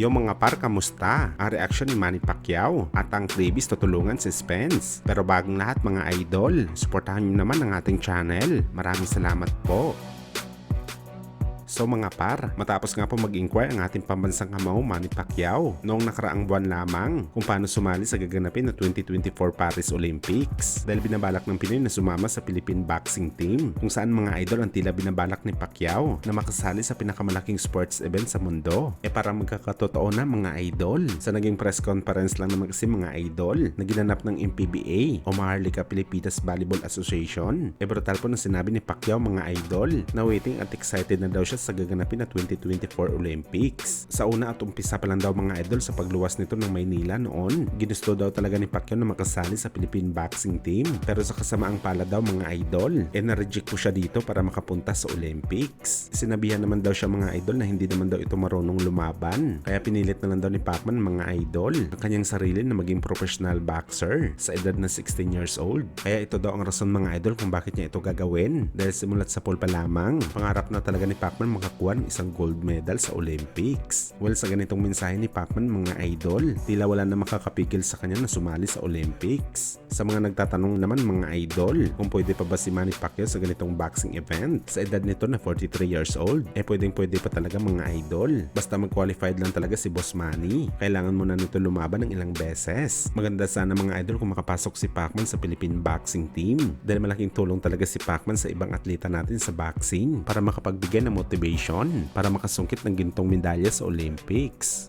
Yung mga par, kamusta? Ang reaksyon ni Manny Pacquiao at Tank Davis tutulungan si Spence. Pero bagong lahat mga idol, suportahan nyo naman ang ating channel. Maraming salamat po. So mga par, matapos nga po mag-inquire ang ating pambansang kamao Manny Pacquiao noong nakaraang buwan lamang kung paano sumali sa gaganapin na 2024 Paris Olympics dahil binabalak ng Pinoy na sumama sa Philippine boxing team kung saan mga idol ang tila binabalak ni Pacquiao na makasali sa pinakamalaking sports event sa mundo. Para magkakatotoo na mga idol, sa naging press conference lang naman kasi mga idol na ginanap ng MPBA o Maharlika Pilipinas Volleyball Association, brutal po na sinabi ni Pacquiao mga idol na waiting at excited na daw siya sa gaganapin na 2024 Olympics. Sa una at umpisa pa lang daw mga idol sa pagluwas nito ng Maynila noon, ginusto daw talaga ni Pacquiao na makasali sa Philippine boxing team. Pero sa kasamaang pala daw mga idol, na-reject po siya dito para makapunta sa Olympics. Sinabihan naman daw siya mga idol na hindi naman daw ito marunong lumaban. Kaya pinilit na lang daw ni Pacman mga idol ang kanyang sarili na maging professional boxer sa edad na 16 years old. Kaya ito daw ang rason mga idol kung bakit niya ito gagawin. Dahil simulat sa pool pa lamang, pangarap na talaga ni Pacman makakuha ng isang gold medal sa Olympics. Well, sa ganitong mensahe ni Pacman mga idol, tila wala na makakapigil sa kanya na sumali sa Olympics. Sa mga nagtatanong naman mga idol, kung pwede pa ba si Manny Pacquiao sa ganitong boxing event sa edad nito na 43 years old, pwede pa talaga mga idol. Basta mag-qualified lang talaga si Boss Manny. Kailangan mo na nito lumaban ng ilang beses. Maganda sana mga idol kung makapasok si Pacman sa Philippine boxing team dahil malaking tulong talaga si Pacman sa ibang atleta natin sa boxing para makapagbigay ng motivation para makasungkit ng gintong medalya sa Olympics.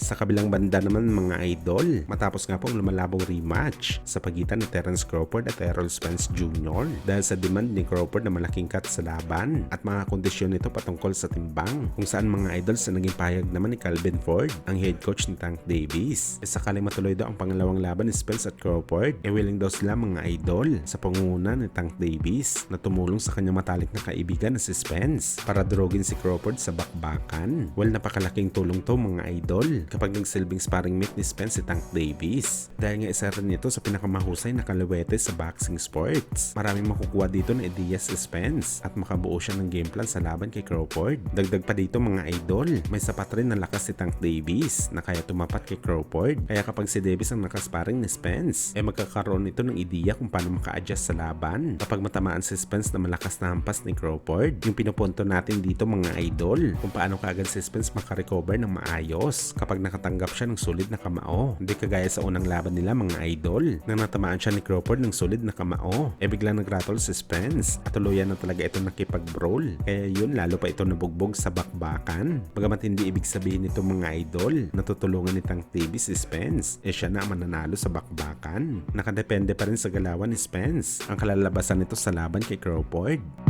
Sa kabilang banda naman mga idol, matapos nga po ang lumalabong rematch sa pagitan ni Terence Crawford at Errol Spence Jr. dahil sa demand ni Crawford na malaking cut sa laban at mga kondisyon nito patungkol sa timbang, kung saan mga idol sa naging pahayag naman ni Calvin Ford, ang head coach ni Tank Davis. Sakali matuloy daw ang pangalawang laban ni Spence at Crawford, willing daw sila mga idol sa pangunguna ni Tank Davis na tumulong sa kanyang matalik na kaibigan na si Spence para durugin si Crawford sa bakbakan. Well, napakalaking tulong to mga idol kapag nagsilbing sparring mate ni Spence si Tank Davis. Dahil nga isa rin nito sa pinakamahusay na kalawete sa boxing sports. Maraming makukuha dito na ideya si Spence at makabuo siya ng game plan sa laban kay Crawford. Dagdag pa dito mga idol, may sapat rin na lakas si Tank Davis na kaya tumapat kay Crawford. Kaya kapag si Davis ang nakasparring ni Spence, magkakaroon ito ng ideya kung paano maka-adjust sa laban. Kapag matamaan si Spence na malakas na hampas ni Crawford, yung pinupunto natin dito mga idol, kung paano kaagad si Spence makarecover ng maayos kapag nakatanggap siya ng solid na kamao. Hindi kagaya sa unang laban nila mga idol, nang natamaan siya ni Crawford ng solid na kamao, biglang nagratol si Spence at tuluyan na talaga ito nakipag-brawl. Kaya yun, lalo pa ito nabugbog sa bakbakan. Bagamat hindi ibig sabihin nito mga idol, natutulungan ni Tank Davis si Spence, siya na ang mananalo sa bakbakan. Nakadepende pa rin sa galawan ni Spence ang kalalabasan nito sa laban kay Crawford.